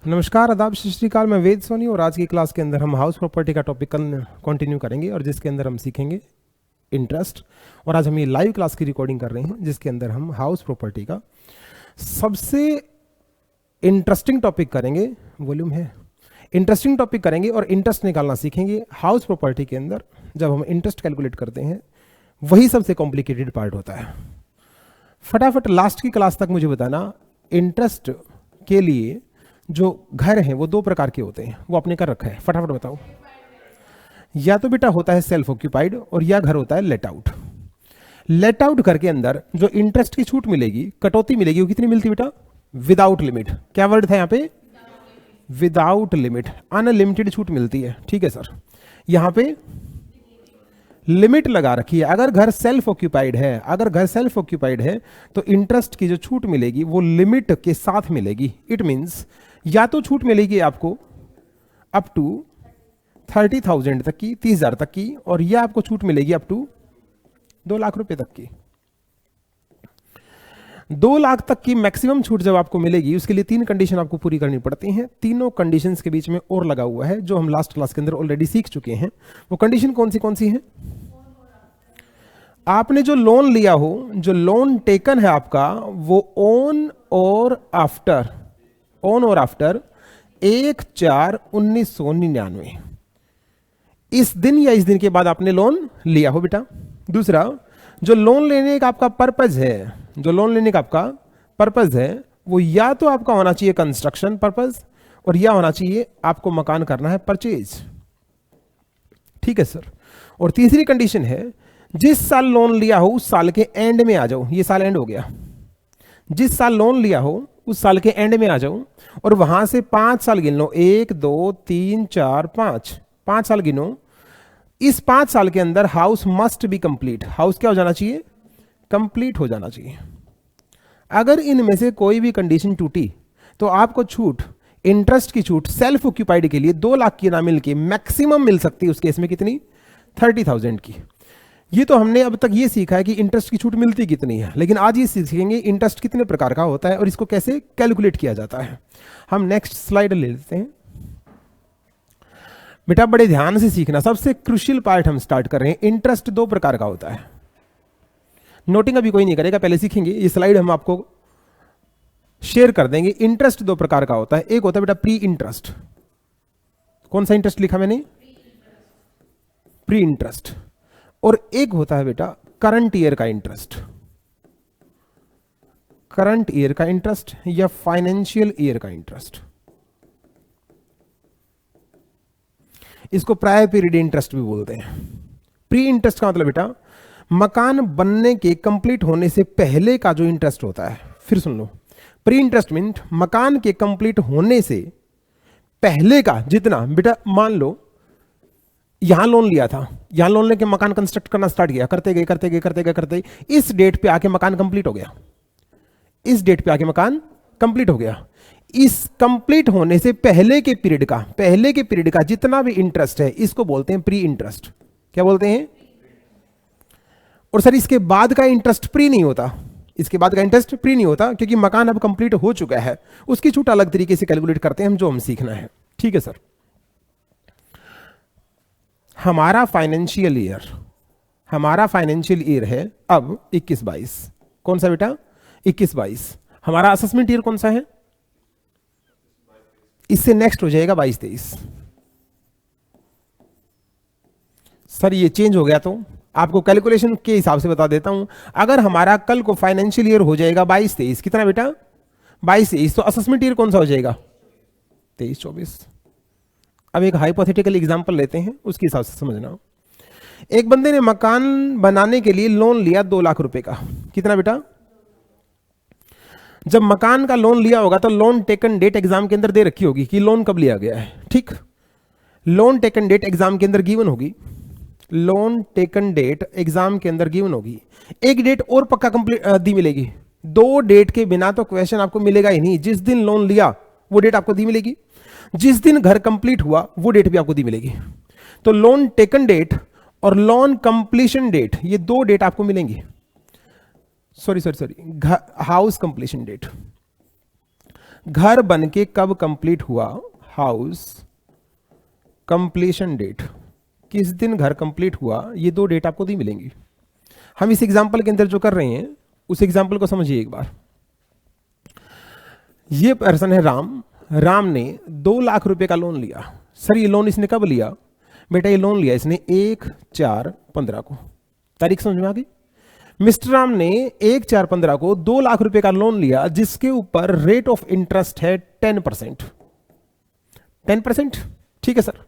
नमस्कार, आदाब, सत श्री अकाल। मैं वेद सोनी और आज की क्लास के अंदर हम हाउस प्रॉपर्टी का टॉपिक कंटिन्यू करेंगे और जिसके अंदर हम सीखेंगे इंटरेस्ट। और आज हम ये लाइव क्लास की रिकॉर्डिंग कर रहे हैं जिसके अंदर हम हाउस प्रॉपर्टी का सबसे इंटरेस्टिंग टॉपिक करेंगे। वॉल्यूम है, इंटरेस्टिंग टॉपिक करेंगे और इंटरेस्ट निकालना सीखेंगे। हाउस प्रॉपर्टी के अंदर जब हम इंटरेस्ट कैलकुलेट करते हैं वही सबसे कॉम्प्लिकेटेड पार्ट होता है। फटाफट लास्ट की क्लास तक मुझे बताना, इंटरेस्ट के लिए जो घर हैं वो दो प्रकार के होते हैं, वो आपने कर रखा है, फटाफट बताओ। या तो बेटा होता है सेल्फ ऑक्यूपाइड और या घर होता है लेट आउट। लेट आउट घर के अंदर जो इंटरेस्ट की छूट मिलेगी, कटौती मिलेगी, वो कितनी मिलती बेटा? Without limit. क्या वर्ड था यहाँ पे? विदाउट लिमिट, अनलिमिटेड छूट मिलती है। ठीक है सर, यहां पे लिमिट लगा रखी है। अगर घर सेल्फ ऑक्यूपाइड है, अगर घर सेल्फ ऑक्यूपाइड है तो इंटरेस्ट की जो छूट मिलेगी वो लिमिट के साथ मिलेगी। इट मींस या तो छूट मिलेगी आपको अप टू 30,000 तक की, 30,000 तक की, और या आपको छूट मिलेगी अप टू 2 लाख रुपए तक की। 2 लाख तक की मैक्सिमम छूट जब आपको मिलेगी उसके लिए 3 कंडीशन आपको पूरी करनी पड़ती हैं। तीनों कंडीशंस के बीच में और लगा हुआ है जो हम लास्ट क्लास के अंदर ऑलरेडी सीख चुके हैं। वो कंडीशन कौन सी है? आपने जो लोन लिया हो, जो लोन टेकन है आपका, वो ऑन और आफ्टर 1/4/1999 इस दिन या इस दिन के बाद आपने लोन लिया हो बेटा। दूसरा, जो लोन लेने का आपका पर्पज है, जो लोन लेने का आपका पर्पज है वो या तो आपका होना चाहिए कंस्ट्रक्शन पर्पज और या होना चाहिए आपको मकान करना है परचेज। ठीक है सर। और तीसरी कंडीशन है, जिस साल लोन लिया हो उस साल के एंड में आ जाओ। ये साल एंड हो गया, जिस साल लोन लिया हो उस साल के एंड में आ जाओ और वहां से 5 साल गिन लो। 1 2 3 4 5 साल गिनो। इस 5 साल के अंदर house must be complete. House क्या हो जाना चाहिए? कंप्लीट हो जाना चाहिए। अगर इनमें से कोई भी कंडीशन टूटी तो आपको छूट, इंटरेस्ट की छूट सेल्फ ऑक्यूपाइड के लिए 2 लाख की ना मिल के मैक्सिमम मिल सकती है उस केस में कितनी? 30,000 की। ये तो हमने अब तक ये सीखा है कि इंटरेस्ट की छूट मिलती कितनी है, लेकिन आज ये सीखेंगे इंटरेस्ट कितने प्रकार का होता है और इसको कैसे कैलकुलेट किया जाता है। हम नेक्स्ट स्लाइड ले लेते हैं बेटा, बड़े ध्यान से सीखना। सबसे क्रूशियल पार्ट हम स्टार्ट कर रहे हैं। इंटरेस्ट 2 प्रकार का होता है। नोटिंग अभी कोई नहीं करेगा, पहले सीखेंगे। ये स्लाइड हम आपको शेयर कर देंगे। इंटरेस्ट 2 प्रकार का होता है। एक होता है बेटा प्री इंटरेस्ट। कौन सा इंटरेस्ट लिखा मैंने? Pre interest. और एक होता है बेटा करंट ईयर का इंटरेस्ट। करंट ईयर का इंटरेस्ट या फाइनेंशियल ईयर का इंटरेस्ट। इसको प्रायर पीरियड इंटरेस्ट भी बोलते हैं। प्री इंटरेस्ट का मतलब बेटा मकान बनने के कंप्लीट होने से पहले का जो इंटरेस्ट होता है। फिर सुन लो, प्री इंटरेस्ट मीन मकान के कंप्लीट होने से पहले का जितना बेटा, मान लो यहां लोन लिया था, यहां लोन लेके मकान कंस्ट्रक्ट करना स्टार्ट किया, करते गए, इस डेट पे आके मकान कंप्लीट हो गया। इस डेट पे आके मकान कंप्लीट हो गया। इस कंप्लीट होने से पहले के पीरियड का जितना भी इंटरेस्ट है इसको बोलते हैं प्री इंटरेस्ट। क्या बोलते हैं? और सर इसके बाद का इंटरेस्ट प्री नहीं होता। इसके बाद का इंटरेस्ट प्री नहीं होता क्योंकि मकान अब कंप्लीट हो चुका है। उसकी छूट अलग तरीके से कैलकुलेट करते हैं हम, जो हम सीखना है। ठीक है सर। हमारा फाइनेंशियल ईयर है अब 21-22। कौन सा बेटा? 21-22। हमारा असेसमेंट ईयर कौन सा है? इससे नेक्स्ट हो जाएगा 22-23। सर ये चेंज हो गया तो आपको कैलकुलेशन के हिसाब से बता देता हूं। अगर हमारा कल को फाइनेंशियल ईयर हो जाएगा 22-23, कितना बेटा? 22-23, तो असेसमेंट ईयर कौन सा हो जाएगा? 23-24। अब एक हाइपोथेटिकल एग्जांपल लेते हैं, उसके हिसाब से समझना। एक बंदे ने मकान बनाने के लिए लोन लिया 2 लाख रुपए का। कितना बेटा? जब मकान का लोन लिया होगा तो लोन टेकन डेट एग्जाम के अंदर दे रखी होगी कि लोन कब लिया गया है। ठीक, लोन टेकन डेट एग्जाम के अंदर गिवन होगी। लोन टेकन डेट एग्जाम के अंदर गिवन होगी। एक डेट और पक्का कंप्लीट दी मिलेगी। 2 डेट के बिना तो क्वेश्चन आपको मिलेगा ही नहीं। जिस दिन लोन लिया वो डेट आपको दी मिलेगी, जिस दिन घर कंप्लीट हुआ वो डेट भी आपको दी मिलेगी। तो लोन टेकन डेट और लोन कंप्लीशन डेट, ये 2 डेट आपको मिलेंगी। Sorry house completion date. घर बन के कब कंप्लीट हुआ, हाउस कंप्लीशन डेट, किस दिन घर कंप्लीट हुआ, ये दो डेट आपको नहीं मिलेंगी। हम इस एग्जांपल के अंदर जो कर रहे हैं उस एग्जांपल को समझिए एक बार। ये पर्सन है राम, राम ने 2 लाख रुपए का लोन लिया। सर ये लोन इसने कब लिया, बेटा ये लोन लिया इसने 1/4/15 को। तारीख समझ में आ गई। मिस्टर राम ने 1/4/15 को 2 लाख रुपए का लोन लिया जिसके ऊपर रेट ऑफ इंटरेस्ट है 10%। 10%, ठीक है सर।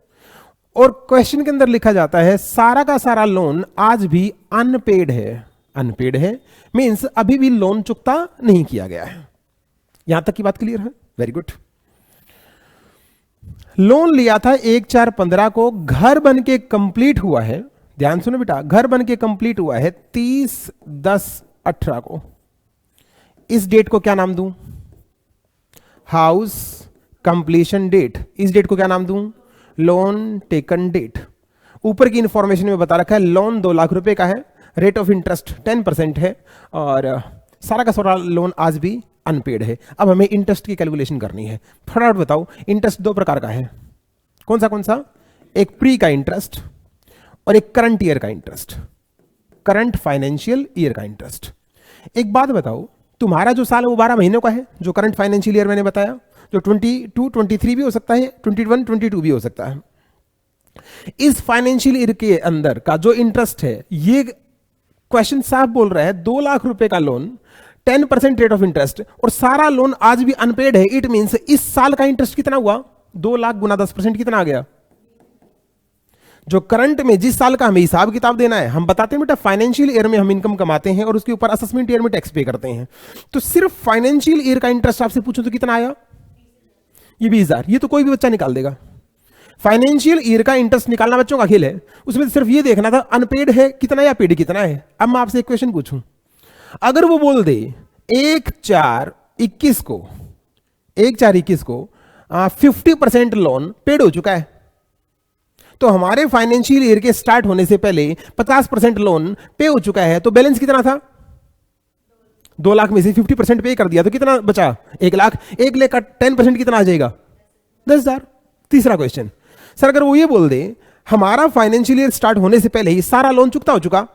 और क्वेश्चन के अंदर लिखा जाता है सारा का सारा लोन आज भी अनपेड है। अनपेड है मींस अभी भी लोन चुकता नहीं किया गया है। यहां तक की बात क्लियर है, वेरी गुड। लोन लिया था 1/4/15 को, घर बन के कंप्लीट हुआ है, ध्यान सुनो बेटा, घर बन के कंप्लीट हुआ है 30/10/18 को। इस डेट को क्या नाम दूं, हाउस कंप्लीशन डेट। इस डेट को क्या नाम दूं, लोन टेकन डेट। ऊपर की इंफॉर्मेशन में बता रखा है लोन 2 लाख रुपए का है, रेट ऑफ इंटरेस्ट 10% है और सारा का सारा लोन आज भी अनपेड है। अब हमें इंटरेस्ट की कैलकुलेशन करनी है। फटाफट बताओ, इंटरेस्ट 2 प्रकार का है, कौन सा, एक प्री का इंटरेस्ट और एक करंट ईयर का इंटरेस्ट, करंट फाइनेंशियल ईयर का इंटरेस्ट। एक बात बताओ, तुम्हारा जो साल है वो 12 महीनों का है, जो करंट फाइनेंशियल ईयर मैंने बताया, जो 22, 23 भी हो सकता है, 21, 22 भी हो सकता है। इस फाइनेंशियल ईयर के अंदर का जो इंटरेस्ट है, ये क्वेश्चन साफ बोल रहा है 2 लाख रुपए का लोन, 10% रेट ऑफ इंटरेस्ट और सारा लोन आज भी अनपेड है। इट मींस इस साल का इंटरेस्ट कितना हुआ, 2 लाख गुना 10% कितना आ गया। जो करंट में जिस साल का हमें हिसाब किताब देना है, हम बताते हैं बेटा फाइनेंशियल ईयर में हम इनकम कमाते हैं और उसके ऊपर असेसमेंट ईयर में टैक्स पे करते हैं। तो सिर्फ फाइनेंशियल ईयर का इंटरेस्ट आपसे पूछो तो कितना आया, ये 20,000। ये तो कोई भी बच्चा निकाल देगा। फाइनेंशियल ईयर का इंटरेस्ट निकालना बच्चों का खेल है, उसमें सिर्फ ये देखना था अनपेड है कितना या पेड कितना है। अब मैं आपसे एक क्वेश्चन पूछूं, अगर वो बोल दे 1/4/21 को 50% लोन पेड हो चुका है, तो हमारे फाइनेंशियल ईयर के स्टार्ट होने से पहले 50% लोन पे हो चुका है, तो बैलेंस कितना था, 2 लाख में से 50% पे कर दिया तो कितना बचा, 1 लाख। 1 लाख का 10% कितना आ जाएगा, 10,000। तीसरा क्वेश्चन, सर अगर वो ये बोल दे हमारा फाइनेंशियल ईयर स्टार्ट होने से पहले ही सारा लोन चुकता हो चुका,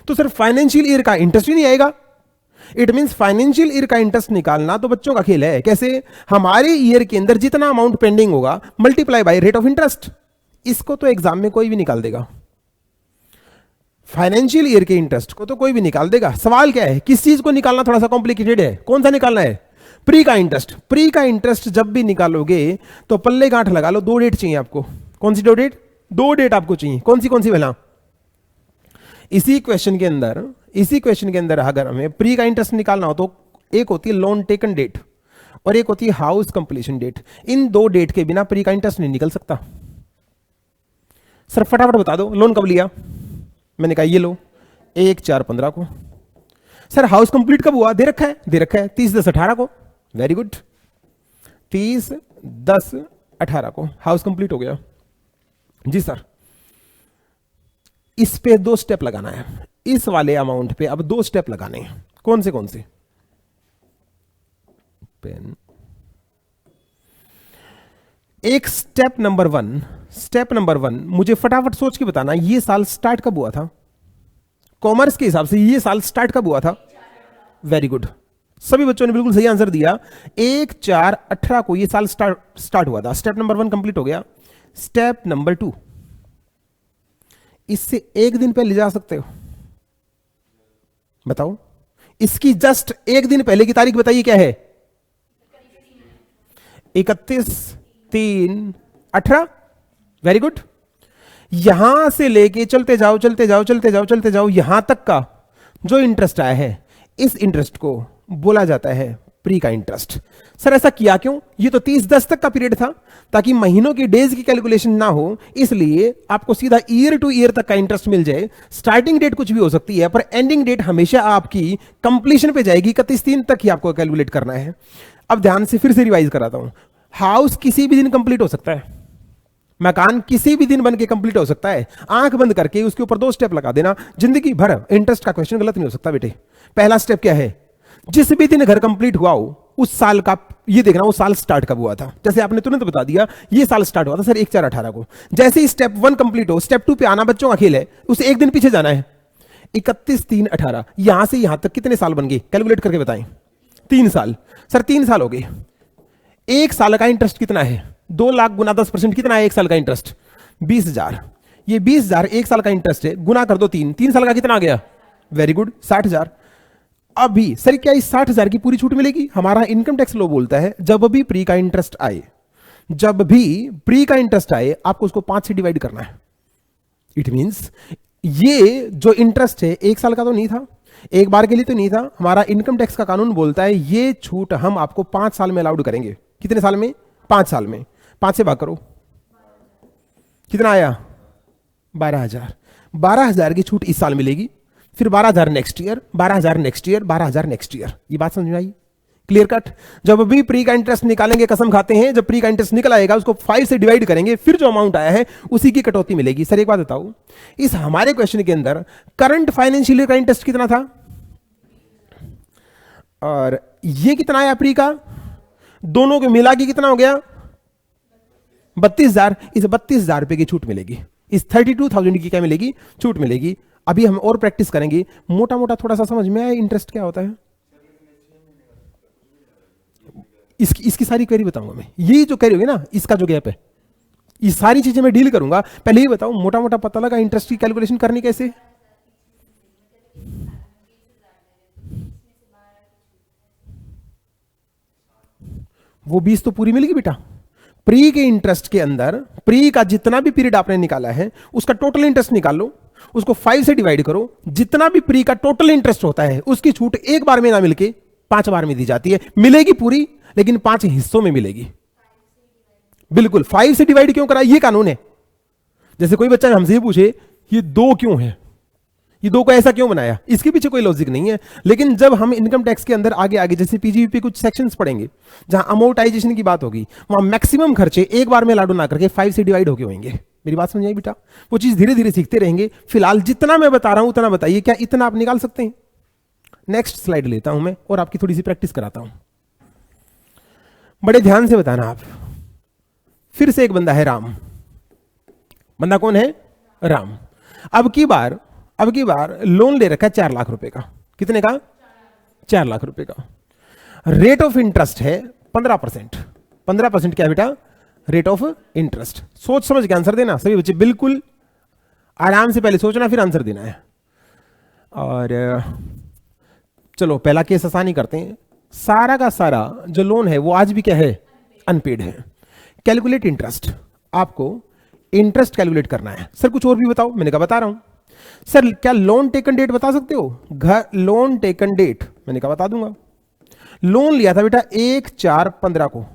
तो सिर्फ फाइनेंशियल ईयर का इंटरेस्ट ही नहीं आएगा। इट मींस फाइनेंशियल ईयर का इंटरेस्ट निकालना तो बच्चों का खेल है। कैसे, हमारे ईयर के अंदर जितना अमाउंट पेंडिंग होगा multiply by rate of interest. इसको तो एग्जाम में कोई भी निकाल देगा, फाइनेंशियल ईयर के इंटरेस्ट को तो कोई भी निकाल देगा। सवाल क्या है, किस चीज को निकालना थोड़ा सा कॉम्प्लिकेटेड है, कौन सा निकालना है, प्री का इंटरेस्ट। प्री का इंटरेस्ट जब भी निकालोगे तो पल्ले गांठ लगा लो, 2 डेट चाहिए आपको। कौन सी 2 डेट, 2 डेट आपको चाहिए। कौन सी पहला, इसी क्वेश्चन के अंदर अगर हमें प्री का इंटरेस्ट निकालना हो तो एक होती है लोन टेकन डेट और एक होती है हाउस कंप्लीशन डेट। इन 2 डेट के बिना प्री का इंटरेस्ट नहीं निकल सकता। सर फटाफट बता दो, लोन कब लिया, मैंने कहा ये लो 1/4/15 को। सर हाउस कंप्लीट कब हुआ, दे रखा है 30/10/18 को। वेरी गुड, 30/10/18 को हाउस कंप्लीट हो गया जी सर। इस पे 2 स्टेप लगाना है, इस वाले अमाउंट पे अब 2 स्टेप लगाने हैं। कौन से पेन, एक स्टेप नंबर वन मुझे फटाफट सोच के बताना, ये साल स्टार्ट कब हुआ था, कॉमर्स के हिसाब से ये साल स्टार्ट कब हुआ था। वेरी गुड, सभी बच्चों ने बिल्कुल सही आंसर दिया। 1/4/18 को ये साल स्टार्ट हुआ था। स्टेप नंबर 1 कंप्लीट हो गया। स्टेप नंबर 2, इससे 1 दिन पहले जा सकते हो, बताओ इसकी जस्ट 1 दिन पहले की तारीख बताइए क्या है, 31/3/18। वेरी गुड, यहां से लेके चलते जाओ यहां तक का जो इंटरेस्ट आया है, इस इंटरेस्ट को बोला जाता है प्री का इंटरेस्ट। सर ऐसा किया क्यों, ये तो 30/10 तक का पीरियड था, ताकि महीनों की डेज की कैलकुलेशन ना हो, इसलिए आपको सीधा ईयर टू ईयर तक का इंटरेस्ट मिल जाए। स्टार्टिंग डेट कुछ भी हो सकती है पर एंडिंग डेट हमेशा आपकी कंप्लीशन पे जाएगी, 31/3 तक ही आपको कैलकुलेट करना है। अब ध्यान से फिर से रिवाइज कराता हूं, हाउस किसी भी दिन कंप्लीट हो सकता है, मकान किसी भी दिन बन के कंप्लीट हो सकता है। आंख बंद करके उसके ऊपर 2 स्टेप लगा देना, जिंदगी भर इंटरेस्ट का क्वेश्चन गलत नहीं हो सकता बेटे। पहला स्टेप क्या है, जिस भी दिन घर कंप्लीट हुआ हो उस साल का ये देखना, वो साल स्टार्ट कब हुआ था। जैसे आपने तुरंत बता दिया ये साल स्टार्ट हुआ था सर 1/4/18 को। जैसे ही स्टेप 1 कंप्लीट हो, स्टेप 2 पे आना बच्चों का खेल है, उसे एक दिन पीछे जाना है। 31/3/18 यहां से यहां तक कितने साल बन गए, कैलकुलेट करके बताएं। 3 साल। सर 3 साल हो गए। एक साल का इंटरेस्ट कितना है? 2 लाख गुना 10% कितना है एक साल का इंटरेस्ट? 20,000। ये 20,000 एक साल का इंटरेस्ट है, गुना कर दो 3 साल का कितना आ गया? Very good, 60,000। अभी सर क्या इस 60,000 की पूरी छूट मिलेगी? हमारा इनकम टैक्स लॉ बोलता है जब भी प्री का इंटरेस्ट आए, जब भी प्री का इंटरेस्ट आए आपको उसको 5 से डिवाइड करना है। इट मींस ये जो इंटरेस्ट है एक साल का तो नहीं था, एक बार के लिए तो नहीं था। हमारा इनकम टैक्स का कानून बोलता है ये छूट हम आपको 5 साल में अलाउड करेंगे। कितने साल में? 5 साल में। 5 से भाग करो, कितना आया? 12,000। 12,000 की छूट इस साल मिलेगी, फिर 12,000 next year, 12,000 next year, 12,000 next year. ये बात समझ में आई? Clear cut. जब भी प्री का इंटरेस्ट निकालेंगे, कसम खाते हैं, जब प्री का इंटरेस्ट निकल आएगा उसको 5 से डिवाइड करेंगे, फिर जो अमाउंट आया है उसी की कटौती मिलेगी। सर एक बात बताओ, इस हमारे क्वेश्चन के अंदर करंट फाइनेंशियल ईयर का इंटरेस्ट कितना था और ये कितना आया प्री का? दोनों को मिला के कितना हो गया? 32,000। इस 32,000 रुपए की छूट मिलेगी, इस 32,000 की क्या मिलेगी? छूट मिलेगी। अभी हम और प्रैक्टिस करेंगे, मोटा मोटा थोड़ा सा समझ में आया इंटरेस्ट क्या होता है। इसकी सारी क्वेरी बताऊंगा मैं। ये जो क्वेरी होगी ना, इसका जो गैप है, ये सारी चीजें मैं डील करूंगा। पहले ही बताओ मोटा मोटा पता लगा इंटरेस्ट की कैलकुलेशन करनी कैसे? वो 20 तो पूरी मिलेगी बेटा। प्री के इंटरेस्ट के अंदर प्री का जितना भी पीरियड आपने निकाला है उसका टोटल इंटरेस्ट निकाल लो, उसको 5 से डिवाइड करो। जितना भी प्री का टोटल इंटरेस्ट होता है उसकी छूट एक बार में ना मिलके 5 बार में दी जाती है। मिलेगी पूरी, लेकिन 5 हिस्सों में मिलेगी। बिल्कुल। 5 से डिवाइड क्यों करा? ये कानून है। जैसे कोई बच्चा हमसे पूछे ये 2 क्यों है, ये 2 को ऐसा क्यों बनाया, इसके पीछे कोई लॉजिक नहीं है। लेकिन जब हम इनकम टैक्स के अंदर आगे आगे जैसे पीजीबी कुछ सेक्शंस पढ़ेंगे जहां अमोर्टाइजेशन की बात होगी, वहां मैक्सिमम खर्चे एक बार में लाडू ना करके 5 से डिवाइड होके होंगे। मेरी बात समझ आई बेटा? वो चीज धीरे धीरे सीखते रहेंगे। फिलहाल जितना मैं बता रहा हूं उतना बताइए, क्या इतना आप निकाल सकते हैं? नेक्स्ट स्लाइड लेता हूं मैं और आपकी थोड़ी सी प्रैक्टिस कराता हूं। बड़े ध्यान से बताना आप। फिर से एक बंदा है राम। बंदा कौन है? राम। अब की बार लोन ले रखा है 4 लाख रुपए का। कितने का? 4 लाख रुपए का। रेट ऑफ इंटरेस्ट है 15%। 15% क्या है बेटा? Rate of interest. सोच समझ के आंसर देना सभी बच्चे, बिल्कुल आराम से पहले सोचना फिर आंसर देना है। और चलो पहला केस आसान ही करते हैं। सारा का सारा जो लोन है वो आज भी क्या है? अनपेड है। Calculate interest. आपको इंटरेस्ट कैलकुलेट करना है। सर कुछ और भी बताओ। मैंने कहा बता रहा हूं। सर क्या लोन टेकन डेट बता सकते हो? घर लोन टेकन डेट मैंने कहा बता दूंगा। लोन लिया था बेटा 1/4/15 को,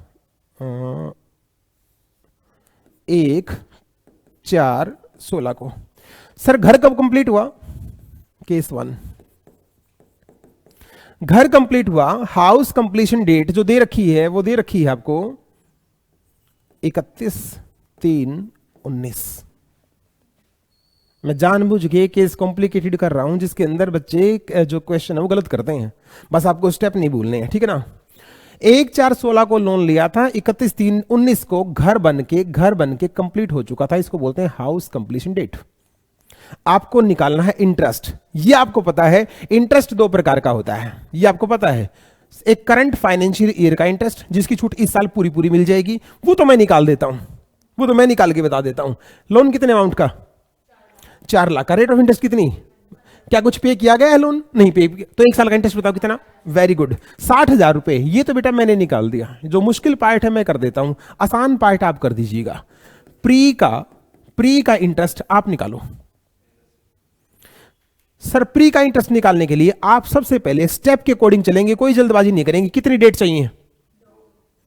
1/4/16 को। सर घर कब कंप्लीट हुआ? केस 1। घर कंप्लीट हुआ, हाउस कंप्लीशन डेट जो दे रखी है वो दे रखी है आपको 31/3/19। मैं जानबूझ के केस कॉम्प्लिकेटेड कर रहा हूं जिसके अंदर बच्चे जो क्वेश्चन है वो गलत करते हैं। बस आपको स्टेप नहीं भूलने हैं, ठीक है ना? 1/4/16 को लोन लिया था, 31/3/19 को घर बन के कंप्लीट हो चुका था। इसको बोलते हैं हाउस कंप्लीशन डेट। आपको निकालना है इंटरेस्ट। ये आपको पता है इंटरेस्ट 2 प्रकार का होता है, ये आपको पता है। एक करंट फाइनेंशियल ईयर का इंटरेस्ट जिसकी छूट इस साल पूरी पूरी मिल जाएगी, वो तो मैं निकाल देता हूं, वो तो मैं निकाल के बता देता हूं। लोन कितने अमाउंट का? 4 लाख का। रेट ऑफ इंटरेस्ट कितनी? क्या कुछ पे किया गया है लोन? नहीं पे। तो 1 साल का इंटरेस्ट बताओ कितना? वेरी गुड, 60,000 रुपए। ये तो बेटा मैंने निकाल दिया। जो मुश्किल पार्ट है मैं कर देता हूं, आसान पार्ट आप कर दीजिएगा। प्री का इंटरेस्ट आप निकालो। सर प्री का इंटरेस्ट निकालने के लिए आप सबसे पहले स्टेप के अकॉर्डिंग चलेंगे, कोई जल्दबाजी नहीं करेंगे। कितनी डेट चाहिए?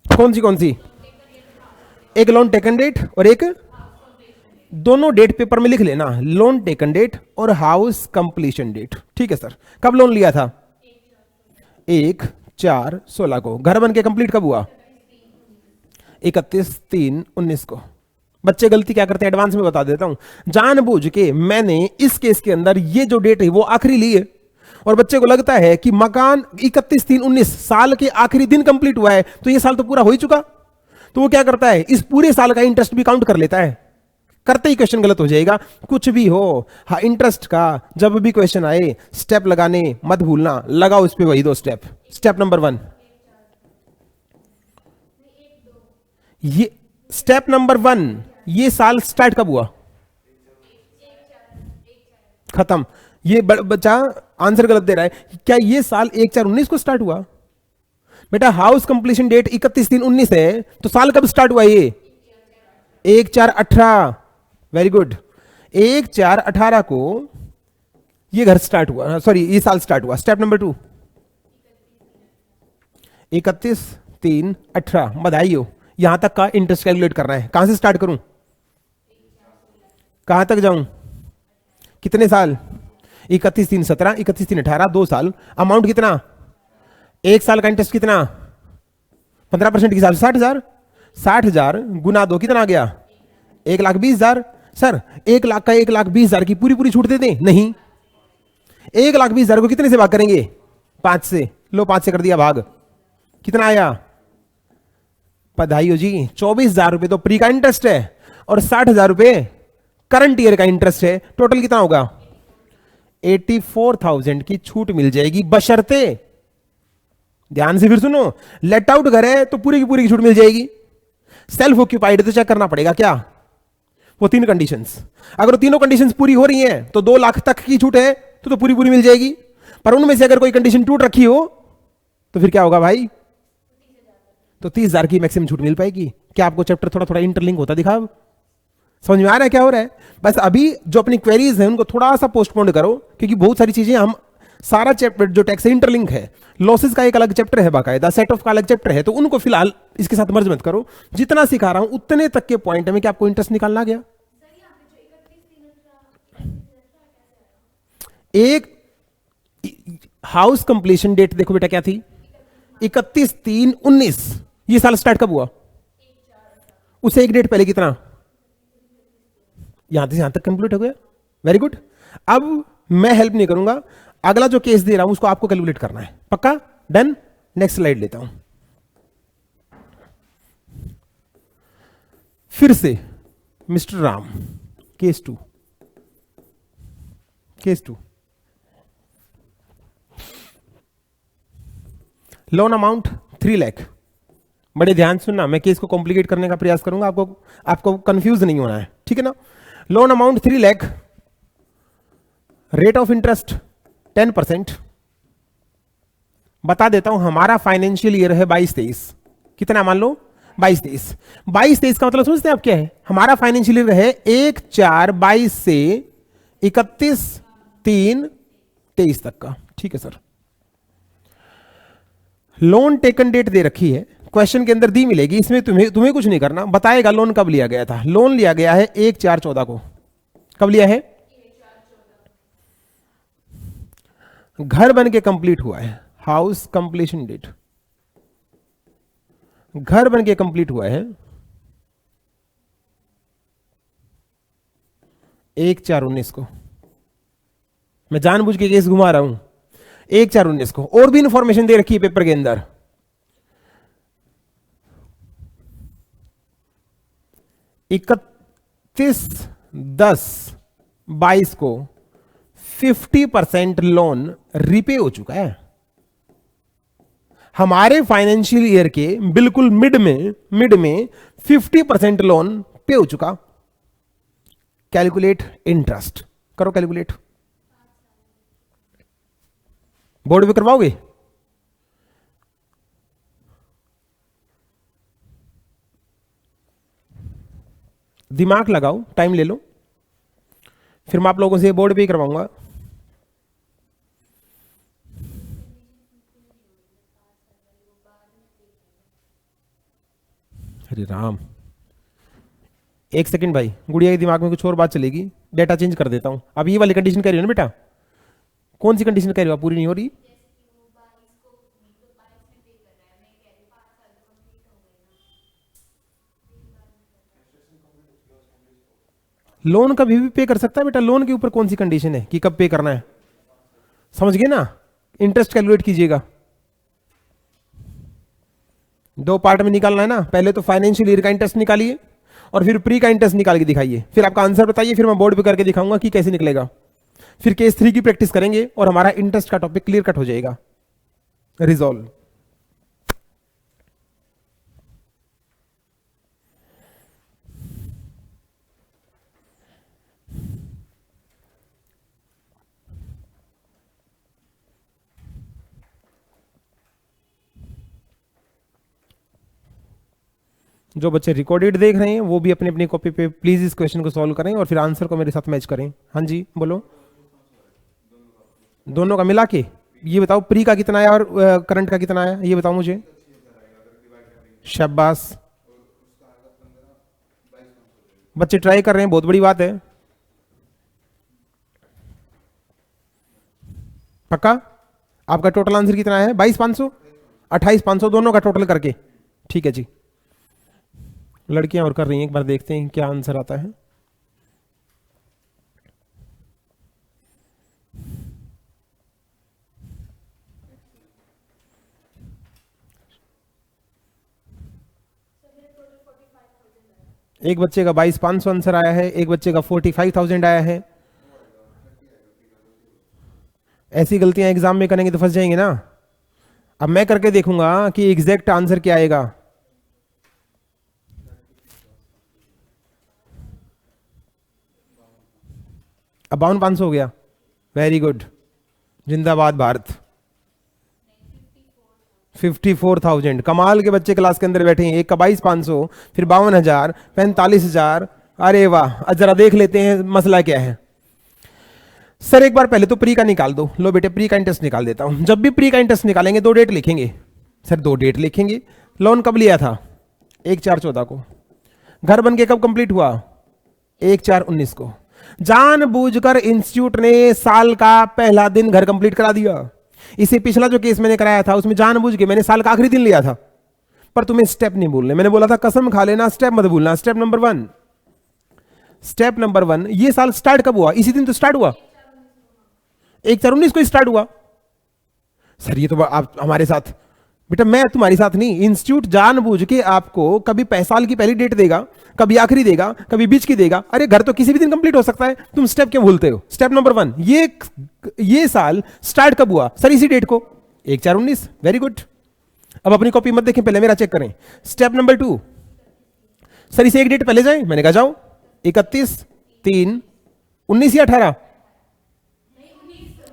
कौन सी? एक लोन टेकन डेट और एक, दोनों डेट पेपर में लिख लेना, लोन टेकन डेट और हाउस कंप्लीशन डेट। ठीक है सर। कब लोन लिया था? 1/4/16 को। घर बन के कंप्लीट कब हुआ? 31/3/19 को। बच्चे गलती क्या करते हैं एडवांस में बता देता हूं। जानबूझ के मैंने इस केस के अंदर ये जो डेट है वो आखिरी ली है, और बच्चे को लगता है कि मकान 31/3/19 साल के आखिरी दिन कंप्लीट हुआ है, तो ये साल तो पूरा हो ही चुका, तो वो क्या करता है, इस पूरे साल का इंटरेस्ट भी काउंट कर लेता है। करते ही क्वेश्चन गलत हो जाएगा। कुछ भी हो, हाँ, इंटरेस्ट का जब भी क्वेश्चन आए स्टेप लगाने मत भूलना, लगाओ इस पे वही 2 स्टेप। स्टेप नंबर 1, ये स्टेप नंबर 1, ये साल स्टार्ट कब हुआ, खत्म। ये बच्चा आंसर गलत दे रहा है। क्या ये साल 1/4/19 को स्टार्ट हुआ? बेटा हाउस कंप्लीशन डेट 31/3/19 है, तो साल कब स्टार्ट हुआ ये? 1/4/18। Very good. 1/4/18 को ये घर स्टार्ट हुआ, सॉरी ये साल स्टार्ट हुआ। Step number 2, 31/3/18। बधाई हो, यहां तक का इंटरेस्ट कैलकुलेट करना है। कहां से स्टार्ट करूं, कहां तक जाऊं, कितने साल? 31/3/17, 31/3/18, 2 साल। अमाउंट कितना? एक साल का इंटरेस्ट कितना? 15% के हिसाब से 60,000। 60,000 गुना 2 कितना आ गया? 1,20,000। सर 1 लाख का 1,20,000 की पूरी पूरी छूट दे दें? नहीं, 1,20,000 को कितने से भाग करेंगे? 5 से। लो 5 से कर दिया भाग, कितना आया? बधाई हो जी, 24,000 रुपए तो प्री का इंटरेस्ट है और 60,000 रुपए करंट ईयर का इंटरेस्ट है। टोटल कितना होगा? 84,000 की छूट मिल जाएगी, बशर्ते, ध्यान से फिर सुनो, लेट आउट घर है तो पूरी की पूरी की छूट मिल जाएगी। सेल्फ ऑक्यूपाइड तो चेक करना पड़ेगा क्या, वो 3 कंडीशंस। अगर तीनों कंडीशंस पूरी हो रही हैं तो 2 लाख तक की छूट है तो पूरी पूरी मिल जाएगी। पर उनमें से अगर कोई कंडीशन टूट रखी हो तो फिर क्या होगा भाई? तो 30,000 की मैक्सिमम छूट मिल पाएगी। क्या आपको चैप्टर थोड़ा थोड़ा इंटरलिंक होता दिखा? समझ में आ रहा है क्या हो रहा है? बस अभी जो अपनी क्वेरीज है उनको थोड़ा सा पोस्टपोन करो, क्योंकि बहुत सारी चीजें हम, सारा चैप्टर जो टैक्स है इंटरलिंक है। लॉसेस का एक अलग चैप्टर है बाकायदा, सेट ऑफ का अलग चैप्टर है, तो उनको फिलहाल इसके साथ मर्ज मत करो। जितना सिखा रहा हूं उतने तक के पॉइंट में, क्या आपको इंटरेस्ट निकालना गया? एक हाउस कंप्लीशन डेट देखो बेटा क्या थी? 31/3/19। ये साल स्टार्ट कब हुआ? उससे एक डेट पहले कितना? यहां से यहां तक कंप्लीट हो गया। Very good. अब मैं हेल्प नहीं करूंगा, अगला जो केस दे रहा हूं उसको आपको कैलकुलेट करना है। पक्का? डन। नेक्स्ट स्लाइड लेता हूं। फिर से mister Ram, case 2, case 2, loan amount 3 lakh. बड़े ध्यान सुनना, मैं केस को कॉम्प्लिकेट करने का प्रयास करूंगा, आपको कंफ्यूज नहीं होना है, ठीक है ना? Loan amount 3 lakh, rate of interest 10%। बता देता हूं, हमारा फाइनेंशियल ईयर है 22-23। कितना मान लो? 22-23। 22-23 का मतलब समझते हैं आप क्या है? हमारा फाइनेंशियल ईयर है 1/4/22 से 31/3/23 तक का। ठीक है सर। लोन टेकन डेट दे रखी है, क्वेश्चन के अंदर दी मिलेगी, इसमें तुम्हें कुछ नहीं करना, बताएगा लोन कब लिया गया था। लोन लिया गया है 1/4/14 को। कब लिया है? घर बन के कंप्लीट हुआ है, हाउस कंप्लीशन डेट, घर बन के कंप्लीट हुआ है 1/4/19 को। मैं जानबूझ के केस घुमा रहा हूं। 1/4/19 को। और भी इंफॉर्मेशन दे रखी है पेपर के अंदर। 31/10/22 को 50% लोन रिपे हो चुका है। हमारे फाइनेंशियल ईयर के बिल्कुल मिड में 50% लोन पे हो चुका। कैलकुलेट इंटरेस्ट करो, कैलकुलेट। बोर्ड पे करवाओगे? दिमाग लगाओ, टाइम ले लो, फिर मैं आप लोगों से बोर्ड पे ही करवाऊंगा। अरे राम, एक सेकंड भाई, गुड़िया के दिमाग में कुछ और बात चलेगी, डेटा चेंज कर देता हूं। अब ये वाली कंडीशन कह रही हो ना बेटा? कौन सी कंडीशन कह रही हो आप? पूरी नहीं हो रही। लोन कभी भी पे कर सकता है बेटा। लोन के ऊपर कौन सी कंडीशन है कि कब पे करना है? समझ गए ना? इंटरेस्ट कैलकुलेट कीजिएगा, दो पार्ट में निकालना है ना। पहले तो फाइनेंशियल ईयर का इंटरेस्ट निकालिए और फिर प्री का इंटरेस्ट निकाल के दिखाइए, फिर आपका आंसर बताइए, फिर मैं बोर्ड पे करके दिखाऊंगा कि कैसे निकलेगा। फिर केस 3 की प्रैक्टिस करेंगे और हमारा इंटरेस्ट का टॉपिक क्लियर कट हो जाएगा, रिजॉल्व। जो बच्चे रिकॉर्डेड देख रहे हैं वो भी अपनी अपनी कॉपी पे प्लीज इस क्वेश्चन को सॉल्व करें और फिर आंसर को मेरे साथ मैच करें। हाँ जी बोलो। दोनों का मिला के ये बताओ, प्री का कितना आया और करंट का कितना आया, ये बताओ मुझे। शाबाश, बच्चे ट्राई कर रहे हैं, बहुत बड़ी बात है। पक्का? आपका टोटल आंसर कितना है? 22,500, 28,500 दोनों का टोटल करके। ठीक है जी, लड़कियां और कर रही हैं, एक बार देखते हैं क्या आंसर आता है। एक बच्चे का 22,500 आंसर आया है, एक बच्चे का 45,000 आया है। ऐसी गलतियां एग्जाम में करेंगे तो फंस जाएंगे ना। अब मैं करके देखूंगा कि एग्जैक्ट आंसर क्या आएगा। अब 52,500 हो गया, वेरी गुड, जिंदाबाद भारत। 54,000, कमाल के बच्चे क्लास के अंदर बैठे हैं। एक का 22,500, फिर 52,000, 45,000। अरे वाह, जरा देख लेते हैं मसला क्या है। सर एक बार पहले तो प्री का निकाल दो। लो बेटे, प्री का इंटरेस्ट निकाल देता हूं। जब भी प्री का इंटरेस्ट निकालेंगे दो डेट लिखेंगे। सर दो डेट लिखेंगे। लोन कब लिया था? 1/4/14 को। घर बन के कब कंप्लीट हुआ? 1/4/19 को। जानबूझकर इंस्टीट्यूट ने साल का पहला दिन घर कंप्लीट करा दिया। इसे पिछला जो केस मैंने कराया था उसमें जानबूझ के मैंने साल का आखिरी दिन लिया था। पर तुम्हें स्टेप नहीं भूलने, मैंने बोला था कसम खा लेना, स्टेप मत भूलना। स्टेप नंबर 1, स्टेप नंबर 1, ये साल स्टार्ट कब हुआ? इसी दिन तो स्टार्ट हुआ, 1/4/19 को स्टार्ट हुआ। सर ये तो आप हमारे साथ, बेटा मैं तुम्हारे साथ नहीं, इंस्टीट्यूट जानबूझ के आपको कभी साल की पहली डेट देगा, कभी आखिरी देगा, कभी बीच की देगा। अरे घर तो किसी भी दिन कंप्लीट हो सकता है, तुम स्टेप क्यों भूलते हो? स्टेप नंबर 1, ये साल स्टार्ट कब हुआ? सर इसी डेट को, 1/4/19। Very good. अब अपनी कॉपी मत देखें, पहले मेरा चेक करें। स्टेप नंबर 2, सर इसे एक डेट पहले जाए। मैंने कहा जाओ, 31/3/19 या 18?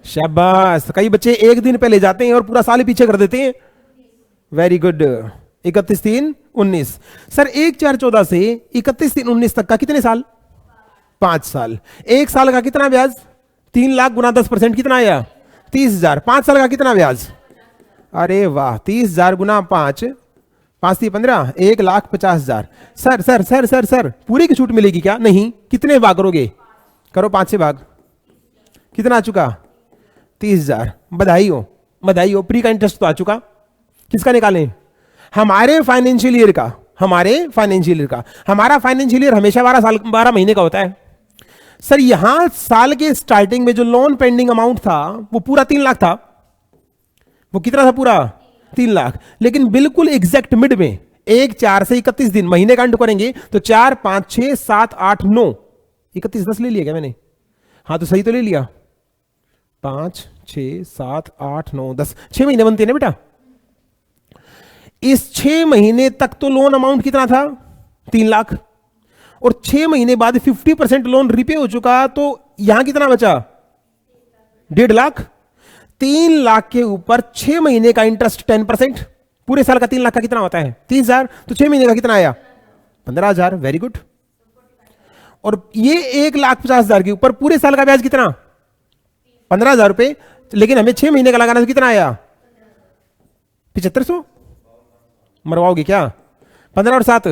शाबाश, कई बच्चे एक दिन पहले जाते हैं और पूरा साल पीछे कर देते हैं। Very good, 31/3/19। सर 1/4/14 से 31/3/19 तक का कितने साल? 5 साल। एक साल का कितना ब्याज? 3 लाख गुना 10% कितना आया? 30,000। 5 साल का कितना ब्याज? अरे वाह, 30,000 गुना 5, 5 3 15, 1,50,000। Sir sir sir sir sir पूरी की छूट मिलेगी क्या? नहीं। कितने भाग करोगे? करो 5 से भाग। कितना आ चुका? 30,000। बधाई हो, बधाई हो, प्री का इंटरेस्ट तो आ चुका। किसका निकालें? हमारे फाइनेंशियल ईयर का। हमारे फाइनेंशियल ईयर का। हमारा फाइनेंशियल ईयर हमेशा 12 महीने का होता है। सर यहां साल के स्टार्टिंग में जो लोन पेंडिंग अमाउंट था वो पूरा 3 लाख था। वो कितना था? पूरा 3 लाख। लेकिन बिल्कुल एग्जैक्ट मिड में 1/4 से 31 दिन महीने का अंत करेंगे तो 4 5 6 7 8 9, 31 10 ले लिया क्या मैंने? हाँ तो सही तो ले लिया। 5 6 7 8 9 10, 6 महीने बनते हैं ना बेटा। इस 6 महीने तक तो लोन अमाउंट कितना था? 3 लाख। और 6 महीने बाद 50% लोन रिपे हो चुका, तो यहां कितना बचा? 1.5 लाख। 3 लाख के ऊपर 6 महीने का इंटरेस्ट 10%। पूरे साल का 3 लाख का कितना होता है? 30,000। तो 6 महीने का कितना आया? 15,000। Very good. और ये 1,50,000 के ऊपर पूरे साल का ब्याज कितना? 15,000 रुपए। लेकिन हमें 6 महीने का लगाना, तो कितना आया? 7500। मरवाओगे क्या? 15 और 7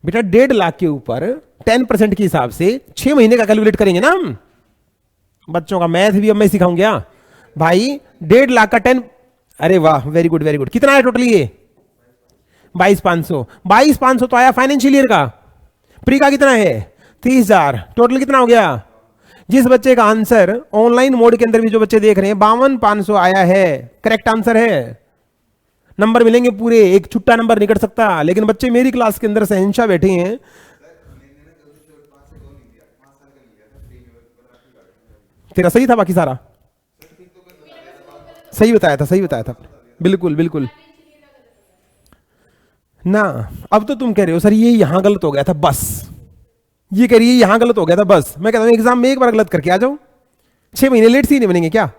बेटा 1.5 लाख के ऊपर 10% के हिसाब से 6 महीने का कैलकुलेट करेंगे ना हम। बच्चों का मैथ भी अब मैं सिखाऊंगा भाई। 1.5 लाख का 10, अरे वाह, वेरी गुड वेरी गुड। कितना आया टोटल? ये 22,500। 22,500 तो आया फाइनेंशियल ईयर का। प्री का कितना है? 30,000। टोटल कितना हो गया? जिस बच्चे का आंसर ऑनलाइन मोड के अंदर भी जो बच्चे देख रहे हैं 52,500 आया है, करेक्ट आंसर है। नंबर मिलेंगे पूरे, एक छुट्टा नंबर नहीं कट सकता। लेकिन बच्चे मेरी क्लास के अंदर सहनशाह बैठे हैं। तेरा सही था, बाकी सारा सही बताया था, सही बताया था, बिल्कुल बिल्कुल ना। अब तो तुम कह रहे हो सर ये यहां गलत हो गया था, बस ये कह रही है यहां गलत हो गया था, बस मैं कहता हूं एग्जाम में एक बार गलत करके आ जाओ, 6 महीने लेट से ही नहीं बनेंगे क्या?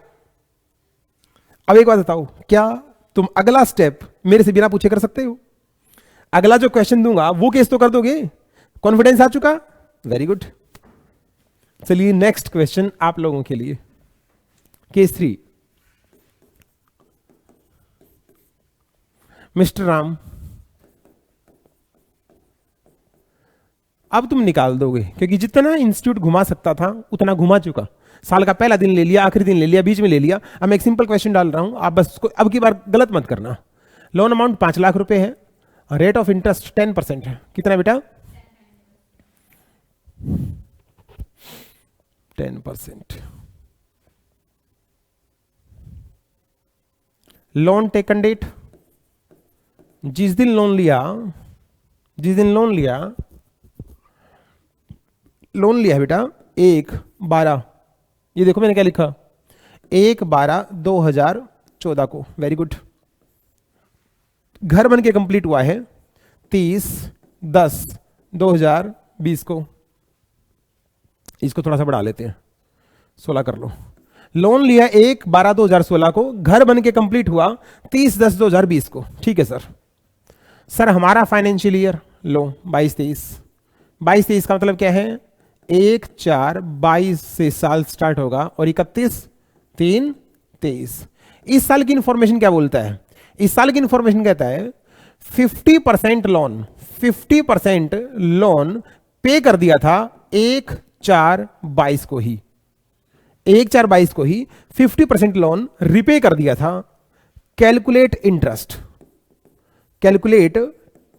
अब एक बात बताओ, क्या तुम अगला स्टेप मेरे से बिना पूछे कर सकते हो? अगला जो क्वेश्चन दूंगा वो केस तो कर दोगे? कॉन्फिडेंस आ चुका? Very good. चलिए नेक्स्ट क्वेश्चन आप लोगों के लिए, केस 3। मिस्टर राम, अब तुम निकाल दोगे क्योंकि जितना इंस्टीट्यूट घुमा सकता था उतना घुमा चुका। साल का पहला दिन ले लिया, आखिरी दिन ले लिया, बीच में ले लिया। अब मैं एक सिंपल क्वेश्चन डाल रहा हूं, आप बस उसको अब की बार गलत मत करना। लोन अमाउंट 5 लाख रुपए है, रेट ऑफ इंटरेस्ट 10% है। कितना बेटा? 10%। लोन टेकन डेट, जिस दिन लोन लिया, लोन लिया बेटा 1/12, ये देखो मैंने क्या लिखा, 1/12/2014 को। Very good. घर बन के कंप्लीट हुआ है 30/10/2020 को। इसको थोड़ा सा बढ़ा लेते हैं, 16 कर लो। लोन लिया 1/12/2016 को, घर बन के कंप्लीट हुआ 30/10/2020 को। ठीक है सर हमारा फाइनेंशियल ईयर लो 22-23 का मतलब क्या है? 1/4/22 से साल स्टार्ट होगा और 31/3/23। इस साल की इंफॉर्मेशन क्या बोलता है? इस साल की इंफॉर्मेशन कहता है 50% लोन पे कर दिया था 1/4/22 को ही, 1/4/22 को ही 50% लोन रिपे कर दिया था। कैलकुलेट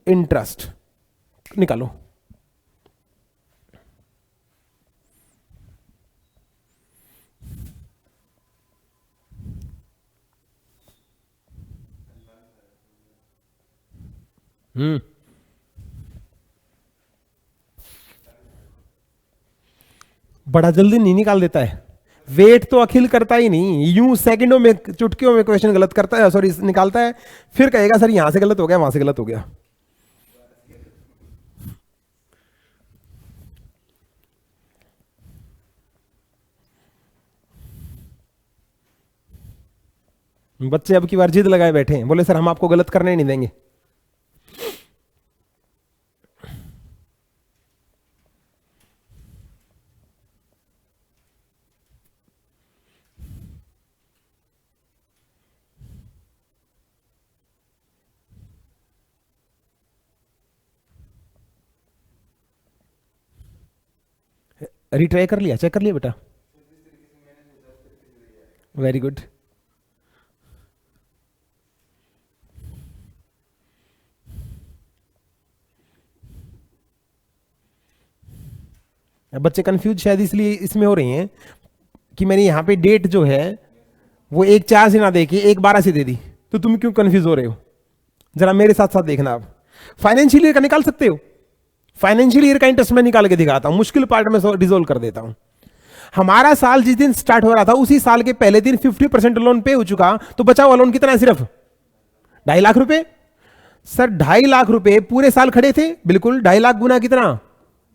इंटरेस्ट निकालो। बड़ा जल्दी नहीं निकाल देता है, वेट तो अखिल करता ही नहीं, यूं सेकंडों में, चुटकियों में क्वेश्चन गलत करता है, सॉरी निकालता है, फिर कहेगा सर यहां से गलत हो गया, वहां से गलत हो गया। बच्चे अब की बार जिद लगाए बैठे हैं, बोले सर हम आपको गलत करने नहीं देंगे। रिट्राई कर लिया, चेक कर लिया बेटा? Very good. बच्चे कंफ्यूज शायद इसलिए इसमें हो रही हैं कि मैंने यहां पे डेट जो है वो 1/4 से ना दे के 1/12 से दे दी, तो तुम क्यों कंफ्यूज हो रहे हो? जरा मेरे साथ साथ देखना। आप फाइनेंशियल ईयर का निकाल सकते हो, फाइनेंशियल ईयर का इंटरेस्ट मैं निकाल के दिखाता हूं, मुश्किल पार्ट में रिजोल्व कर देता हूं। हमारा साल जिस दिन स्टार्ट हो रहा था उसी साल के पहले दिन 50% लोन पे हो चुका, तो बचा हुआ लोन कितना है? सिर्फ 2.5 लाख रुपए। सर 2.5 लाख रुपए पूरे साल खड़े थे, बिल्कुल 2.5 लाख गुना कितना?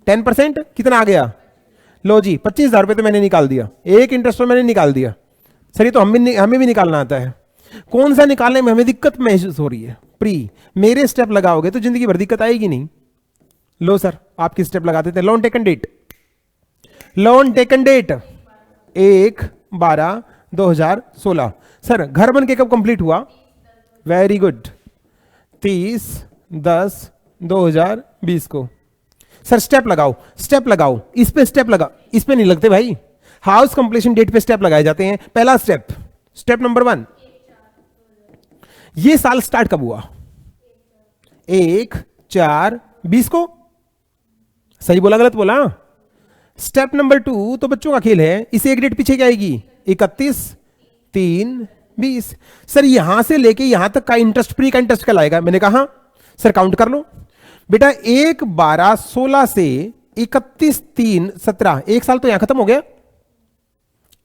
10%, कितना आ गया? लो जी 25,000 रुपए तो मैंने निकाल दिया, एक इंटरेस्ट मैंने निकाल दिया। सर ये तो हमें भी निकालना आता है। कौन सा निकालने में हमें दिक्कत महसूस हो रही है? प्री मेरे स्टेप लगाओगे तो जिंदगी भर दिक्कत आएगी नहीं। लो सर आपकी स्टेप लगाते थे। Loan taken date 1/12/2016। सर घर बन के कब कंप्लीट हुआ? वेरी गुड, 30/10/2020 को। सर स्टेप लगाओ, इस पे स्टेप लगा, इस पे नहीं लगते भाई, हाउस कंप्लीशन डेट पे स्टेप लगाए जाते हैं। पहला स्टेप नंबर 1, ये साल स्टार्ट कब हुआ? 1/4/20 को। सही बोला गलत बोला? स्टेप नंबर 2 तो बच्चों का खेल है, इसे एक डेट पीछे क्या आएगी, 31 3 20। सर यहां से लेके यहां तक का इंटरेस्ट प्री का इंटरेस्ट कहलाएगा। मैंने कहा सर काउंट कर लो बेटा, 1 12 16 से 31 3 17, एक साल तो यहां खत्म हो गया।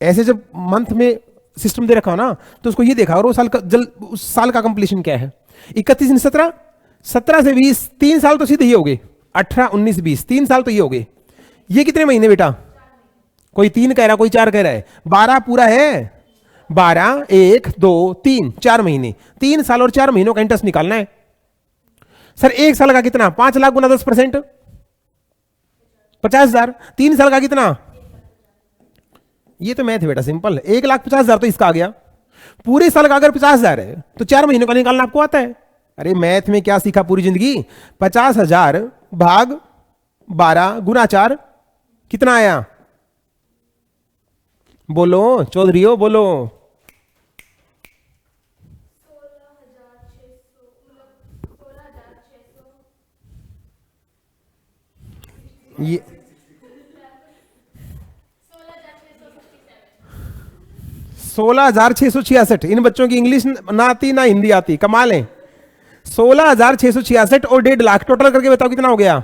ऐसे जब मंथ में सिस्टम दे रखा हो ना तो उसको ये देखा और वो साल का उस साल का कंप्लीशन क्या है। 31 17, 17 से 20, 3 साल तो सीधे ही हो गए, 18 19 20, 3 साल तो ये हो गए। ये कितने महीने बेटा, कोई 3 कह रहा कोई 4 कह रहा है, 12 पूरा है, 12 1 2 3 4 महीने, 3 साल और 4 महीनों का इंटरेस्ट निकालना है। सर एक साल का कितना, 5 लाख गुना 10%, 50,000। 3 साल का कितना, ये तो मैथ है बेटा सिंपल, 1,50,000 तो इसका आ गया। पूरे साल का अगर 50,000 है तो 4 महीनों का निकालना आपको आता है। अरे मैथ में क्या सीखा पूरी जिंदगी, 50,000 भाग 12 गुना 4 कितना आया, बोलो चौधरी हो बोलो। ये 16,666। इन बच्चों की इंग्लिश ना आती ना हिंदी आती, कमाल है। 16,666 और 1.5 लाख टोटल करके बताओ कितना हो गया,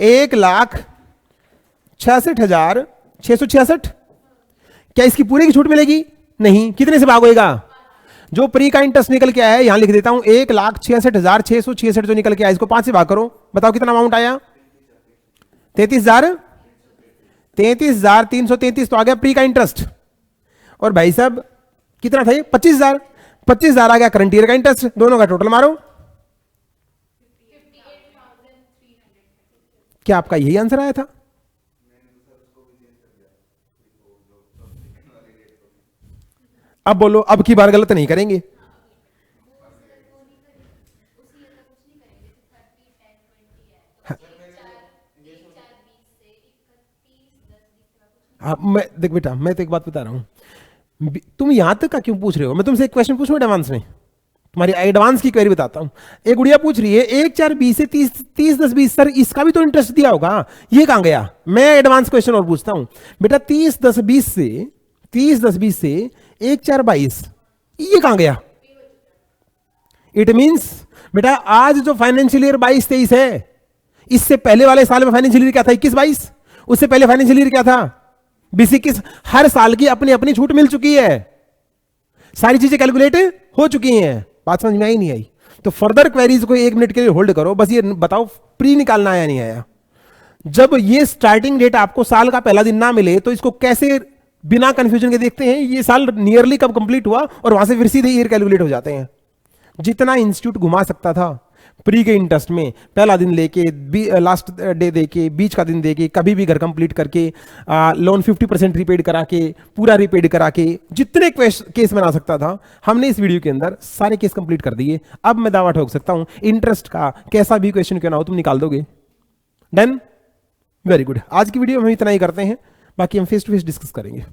1,66,666। क्या इसकी पूरी की छूट मिलेगी, नहीं, कितने से भाग होगा, जो प्री का इंटरेस्ट निकल के आया है यहां लिख देता हूं, 1,66,666 जो निकल के आया इसको 5 से भाग करो, बताओ कितना अमाउंट आया, 33,333 तो आ गया प्री का इंटरेस्ट। और भाई साहब कितना था ये, 25,000, 25,000 आ गया करंट ईयर का इंटरेस्ट। दोनों का टोटल मारो, क्या आपका यही आंसर आया था, अब बोलो अब की बार गलत नहीं करेंगे। हाँ, मैं देख बेटा मैं तो एक बात बता रहा हूं, तुम यहां तक का क्यों पूछ रहे हो, मैं तुमसे एक क्वेश्चन पूछूं एडवांस में, तुम्हारी एडवांस की क्वेरी बताता हूं। एक गुड़िया पूछ रही है 1 4 20 से 30 30 10 20, सर इसका भी तो इंटरेस्ट दिया होगा, ये कहां गया। मैं एडवांस क्वेश्चन और पूछता हूं बेटा, 30 10 20 से 30 10 20 से 1 4 22, ये कहां गया। इट मींस बेटा आज जो फाइनेंशियल ईयर 22 23 है, इससे पहले वाले साल में फाइनेंशियल ईयर क्या था, 21 22, उससे पहले फाइनेंशियल ईयर क्या था, 20 21। हर साल की अपनी अपनी छूट मिल चुकी है, सारी चीजें कैलकुलेट हो चुकी हैं। बात समझ में आई नहीं आई, तो फर्दर क्वेरीज को 1 मिनट के लिए होल्ड करो, बस ये बताओ प्री निकालना आया नहीं आया। जब ये स्टार्टिंग डेट आपको साल का पहला दिन ना मिले तो इसको कैसे बिना कंफ्यूजन के देखते हैं, ये साल नियरली कब कंप्लीट हुआ और वहां से फिर सीधे ईयर कैलकुलेट हो जाते हैं। जितना इंस्टीट्यूट घुमा सकता था प्री के इंटरेस्ट में, पहला दिन लेके लास्ट डे देके, बीच का दिन देके, कभी भी घर कंप्लीट करके, लोन 50% रिपेड करा के, पूरा रिपेड करा के, जितने केस बना सकता था हमने इस वीडियो के अंदर सारे केस कंप्लीट कर दिए। अब मैं दावा ठोक सकता हूं इंटरेस्ट का कैसा भी क्वेश्चन क्यों ना हो तुम निकाल दोगे। Done, very good. आज की वीडियो में हम इतना ही करते हैं, बाकी हम फेस टू फेस डिस्कस करेंगे।